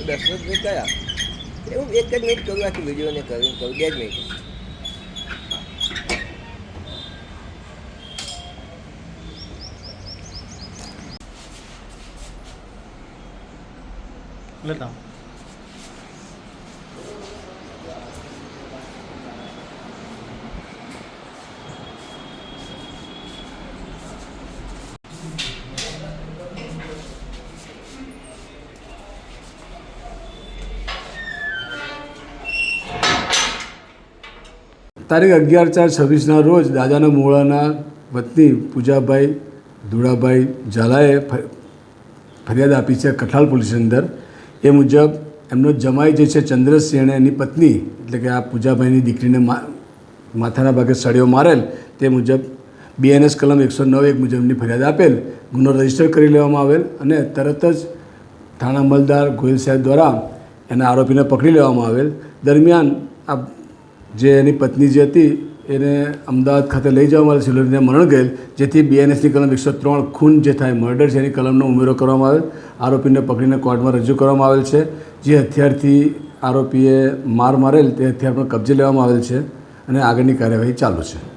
દશરથભાઈ કયા એવું એક જ મિનિટ કરું, આખી વિડીયોને કરીને કરું, 2 જ મિનિટ. લેતા તારીખ 11/4/26ના રોજ દાદાના મોળાના વતની પૂજાભાઈ ધુળાભાઈ ઝાલાએ ફરિયાદ આપી છે કઠલાલ પોલીસની અંદર. એ મુજબ એમનો જમાઈ જે છે ચંદ્રસેણે એની પત્ની એટલે કે આ પૂજાભાઈની દીકરીને માથાના ભાગે સળિયો મારેલ, તે મુજબ BNS કલમ 109(1) મુજબની ફરિયાદ આપેલ, ગુનો રજીસ્ટર કરી લેવામાં આવેલ અને તરત જ થાણા અમલદાર ગોહિલ સાહેબ દ્વારા એના આરોપીને પકડી લેવામાં આવેલ. દરમિયાન આ જે એની પત્ની જે હતી એને અમદાવાદ ખાતે લઈ જવામાં આવેલ, સિલોરીને મરણ ગયેલ, જેથી BNSની કલમ 103 ખૂન જે થાય મર્ડર છે એની કલમનો ઉમેરો કરવામાં આવેલ. આરોપીને પકડીને કોર્ટમાં રજૂ કરવામાં આવેલ છે. જે હથિયારથી આરોપીએ માર મારેલ તે હથિયાર પણ કબજે લેવામાં આવેલ છે અને આગળની કાર્યવાહી ચાલુ છે.